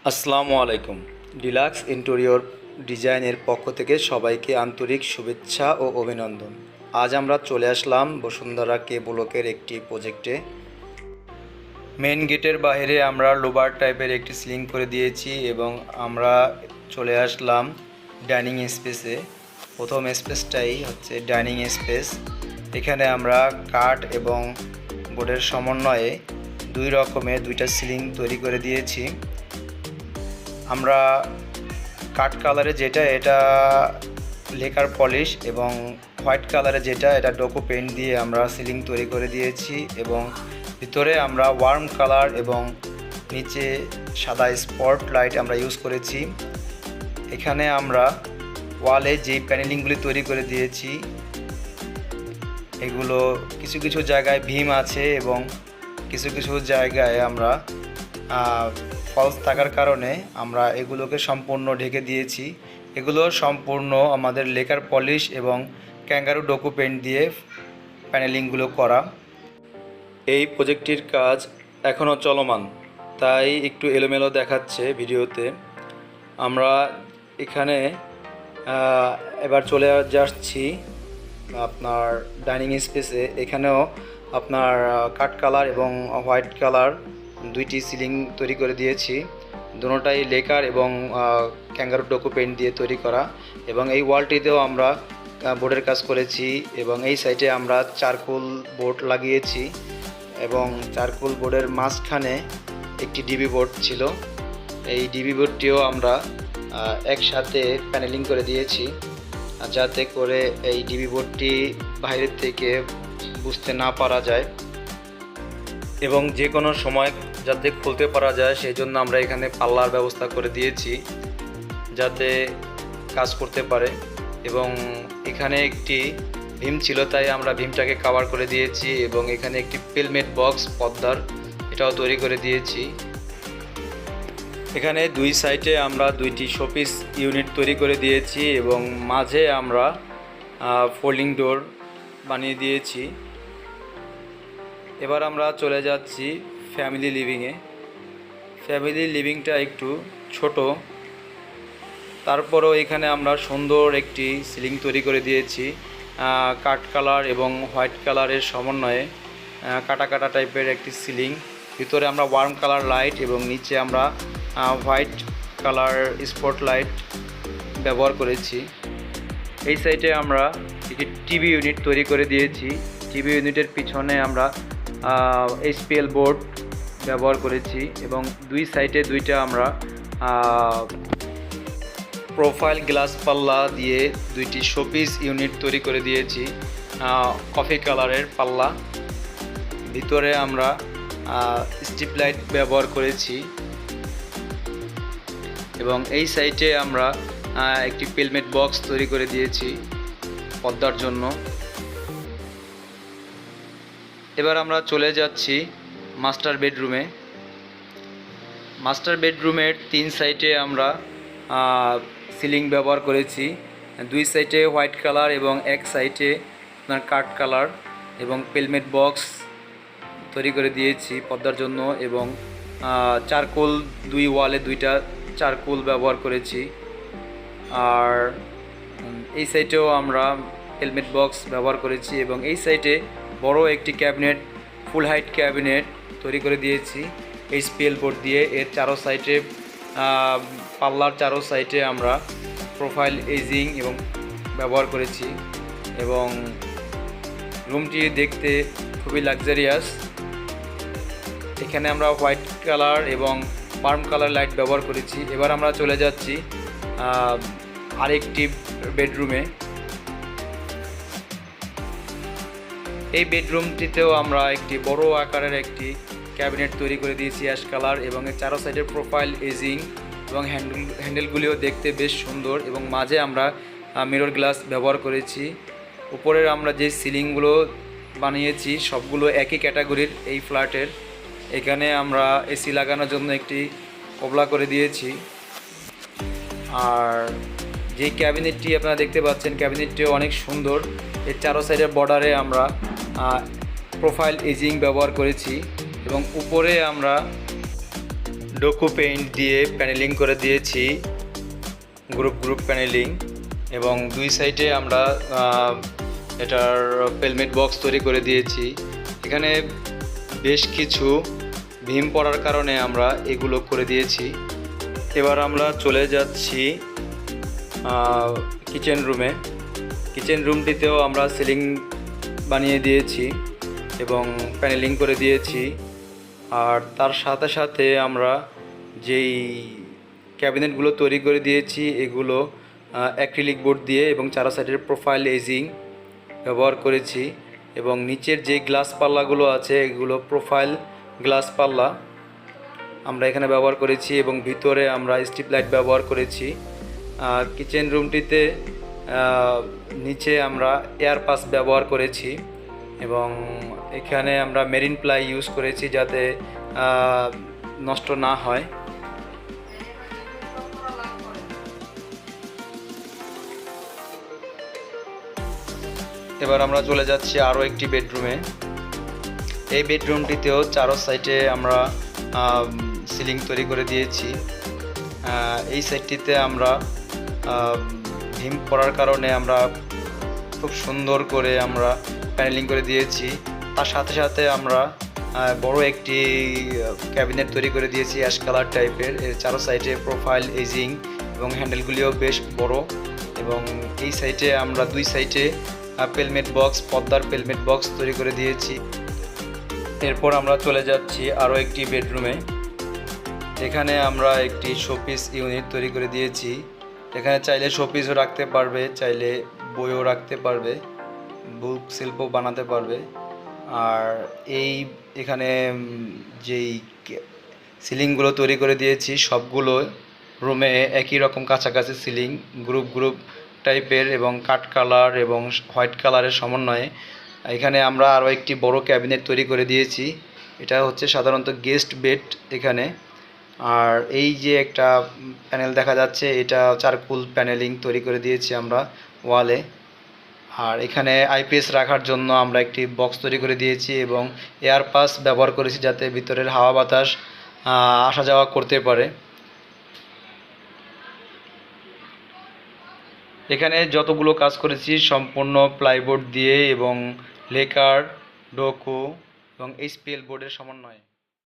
আসসালামু আলাইকুম। Deluxe interior ডিজাইনের পক্ষ থেকে সবাইকে আন্তরিক শুভেচ্ছা ও অভিনন্দন। আজ আমরা চলে আসলাম বসুন্ধরা কে ব্লকের একটি প্রজেক্টে। মেন গেটের বাইরে আমরা লোবার টাইপের একটি সিলিং করে দিয়েছি এবং আমরা চলে আসলাম ডাইনিং স্পেসে। প্রথম স্পেসটাই হচ্ছে ডাইনিং স্পেস। এখানে আমরা কাঠ এবং বোর্ডের সমন্বয়ে দুই রকমের দুইটা সিলিং তৈরি করে দিয়েছি। আমরা কাঠ কালারে যেটা এটা লেকার পলিশ এবং হোয়াইট কালারে যেটা এটা ডোকো পেইন্ট দিয়ে আমরা সিলিং তৈরি করে দিয়েছি এবং ভিতরে আমরা ওয়ার্ম কালার এবং নিচে সাদা স্পট লাইট আমরা ইউজ করেছি। এখানে আমরা ওয়ালে যেই প্যানেলিংগুলি তৈরি করে দিয়েছি এগুলো কিছু কিছু জায়গায় ভীম আছে এবং কিছু কিছু জায়গায় আমরা ফলস থাকার কারণে আমরা এগুলোকে সম্পূর্ণ ঢেকে দিয়েছি। এগুলো সম্পূর্ণ আমাদের লেকার পলিশ এবং ক্যাঙ্গারু ডোকো পেইন্ট দিয়ে প্যানেলিংগুলো করা। এই প্রজেক্টটির কাজ এখনও চলমান, তাই একটু এলোমেলো দেখাচ্ছে ভিডিওতে। আমরা এখানে এবার চলে যাচ্ছি আপনার ডাইনিং স্পেসে। এখানেও আপনার কাঠ কালার এবং হোয়াইট কালার দুইটি সিলিং তৈরি করে দিয়েছি। দুটোটাই লেকার এবং ক্যাঙ্গারু ডোকো পেইন্ট দিয়ে তৈরি করা এবং এই ওয়ালটিতেও আমরা বোর্ডের কাজ করেছি এবং এই সাইডে আমরা চারকোল বোর্ড লাগিয়েছি এবং চারকোল বোর্ডের মাঝখানে একটি ডিবি বোর্ড ছিল। এই ডিবি বোর্ডটিও আমরা একসাথে প্যানেলিং করে দিয়েছি যাতে করে এই ডিবি বোর্ডটি বাইরের থেকে বুঝতে না পারা যায় এবং যে কোনো সময় যাতে খুলতে পারা যায় সেই জন্য আমরা এখানে পাল্লার ব্যবস্থা করে দিয়েছি যাতে কাজ করতে পারে। এবং এখানে একটি ভীম ছিল তাই আমরা ভীমটাকে কভার করে দিয়েছি এবং এখানে একটি পেলমেট বক্স পর্দার এটাও তৈরি করে দিয়েছি। এখানে দুই সাইডে আমরা দুইটি শোপিস ইউনিট তৈরি করে দিয়েছি এবং মাঝে আমরা ফোল্ডিং ডোর বানিয়ে দিয়েছি। এবার আমরা চলে যাচ্ছি ফ্যামিলি লিভিংয়ে। ফ্যামিলি লিভিংটা একটু ছোট, তারপরও এখানে আমরা সুন্দর একটি সিলিং তৈরি করে দিয়েছি কাঠ কালার এবং হোয়াইট কালারের সমন্বয়ে কাটা কাটা টাইপের একটি সিলিং। ভিতরে আমরা ওয়ার্ম কালার লাইট এবং নিচে আমরা হোয়াইট কালার স্পট লাইট ব্যবহার করেছি। এই সাইডে আমরা একটি টিভি ইউনিট তৈরি করে দিয়েছি। টিভি ইউনিটের পিছনে আমরা এইচপিএল বোর্ড ব্যবহার করেছি এবং দুই সাইডে দুইটা আমরা প্রোফাইল গ্লাস পাল্লা দিয়ে দুইটি শোপিস ইউনিট তৈরি করে দিয়েছি কফি কালারের পাল্লা। ভিতরে আমরা স্ট্রিপ লাইট ব্যবহার করেছি এবং এই সাইডে আমরা একটি পেলমেট বক্স তৈরি করে দিয়েছি পর্দার জন্য। এবার আমরা চলে যাচ্ছি মাস্টার বেডরুমে। মাস্টার বেডরুমের তিন সাইডে আমরা সিলিং ব্যবহার করেছি। দুই সাইডে হোয়াইট কালার এবং এক সাইডে আপনার কাঠ কালার এবং পেলমেট বক্স তৈরি করে দিয়েছি পর্দার জন্য এবং চারকোল দুই ওয়ালে দুইটা চারকোল ব্যবহার করেছি। আর এই সাইডেও আমরা পেলমেট বক্স ব্যবহার করেছি এবং এই সাইডে বড় একটি ক্যাবিনেট ফুল হাইট ক্যাবিনেট তৈরি করে দিয়েছি এইচপিএল বোর্ড দিয়ে। এর চারো সাইডে পাল্লার চারো সাইডে আমরা প্রোফাইল এজিং এবং ব্যবহার করেছি এবং রুমটি দেখতে খুবই লাক্সারিয়াস। এখানে আমরা হোয়াইট কালার এবং ওয়ার্ম কালার লাইট ব্যবহার করেছি। এবার আমরা চলে যাচ্ছি আরেকটি বেডরুমে। এই বেডরুমটিতেও আমরা একটি বড় আকারের একটি ক্যাবিনেট তৈরি করে দিয়েছি অ্যাশ কালার এবং এর চারো সাইডের প্রোফাইল এজিং এবং হ্যান্ডেলগুলিও দেখতে বেশ সুন্দর এবং মাঝে আমরা মিরর গ্লাস ব্যবহার করেছি। উপরের আমরা যে সিলিংগুলো বানিয়েছি সবগুলো একই ক্যাটাগরির এই ফ্ল্যাটের। এখানে আমরা এসি লাগানোর জন্য একটি কবলা করে দিয়েছি। আর যে ক্যাবিনেটটি আপনারা দেখতে পাচ্ছেন ক্যাবিনেটটিও অনেক সুন্দর। এর চারো সাইডের বর্ডারে আমরা প্রোফাইল এজিং ব্যবহার করেছি এবং উপরে আমরা ডোকো পেইন্ট দিয়ে প্যানেলিং করে দিয়েছি, গ্রুপ গ্রুপ প্যানেলিং, এবং দুই সাইডে আমরা এটার পেলমেট বক্স তৈরি করে দিয়েছি। এখানে বেশ কিছু ভীম পড়ার কারণে আমরা এগুলো করে দিয়েছি। এবার আমরা চলে যাচ্ছি কিচেন রুমে। কিচেন রুমটিতেও আমরা সিলিং বানিয়ে দিয়েছি এবং প্যানেলিং করে দিয়েছি। আর তার সাথে সাথে আমরা যেই ক্যাবিনেটগুলো তৈরি করে দিয়েছি এগুলো অ্যাক্রিলিক বোর্ড দিয়ে এবং চারা সাইডের প্রোফাইল এজিং ব্যবহার করেছি, এবং নিচের যে গ্লাস পাল্লাগুলো আছে এগুলো প্রোফাইল গ্লাস পাল্লা আমরা এখানে ব্যবহার করেছি, এবং ভিতরে আমরা স্ট্রিপ লাইট ব্যবহার করেছি। কিচেন রুমটিতে নিচে আমরা এয়ার পাস ব্যবহার করেছি, এবং এখানে আমরা মেরিন প্লাই ইউজ করেছি যাতে নষ্ট না হয়। এবার আমরা চলে যাচ্ছি আরও একটি বেডরুমে। এই বেডরুমটিতেও চারো সাইডে আমরা সিলিং তৈরি করে দিয়েছি। এই সাইডটিতে আমরা ভীম পড়ার কারণে আমরা খুব সুন্দর করে আমরা প্যানেলিং করে দিয়েছি। তার সাথে সাথে আমরা বড় একটি ক্যাবিনেট তৈরি করে দিয়েছি অ্যাশ কালার টাইপের। এর চারো সাইডে প্রোফাইল এজিং এবং হ্যান্ডেলগুলিও বেশ বড়, এবং এই সাইডে আমরা দুই সাইডে পেলমেট বক্স, পর্দার পেলমেট বক্স তৈরি করে দিয়েছি। এরপর আমরা চলে যাচ্ছি আরও একটি বেডরুমে। এখানে আমরা একটি শোপিস ইউনিট তৈরি করে দিয়েছি। এখানে চাইলে শোপিসও রাখতে পারবে, চাইলে বইও রাখতে পারবে, বুক শিল্প বানাতে পারবে। আর এখানে যেই সিলিংগুলো তৈরি করে দিয়েছি সবগুলো রুমে একই রকম কাছাকাছি সিলিং, গ্রুপ গ্রুপ টাইপের এবং কাঠ কালার এবং হোয়াইট কালারের সমন্বয়ে। এখানে আমরা আরও একটি বড় ক্যাবিনেট তৈরি করে দিয়েছি। এটা হচ্ছে সাধারণত গেস্ট বেড এখানে। আর এই যে একটা প্যানেল দেখা যাচ্ছে এটা চারকোল প্যানেলিং তৈরি করে দিয়েছি আমরা ওয়ালে। আর এখানে আইপিএস রাখার জন্য আমরা একটি বক্স তৈরি করে দিয়েছি এবং এয়ার পাস ব্যবহার করেছি যাতে ভিতরের হাওয়া বাতাস আসা যাওয়া করতে পারে। এখানে যতগুলো কাজ করেছি সম্পূর্ণ প্লাইবোর্ড দিয়ে এবং লেকার, ডোকো এবং এইচপিএল বোর্ডের সমন্বয়ে।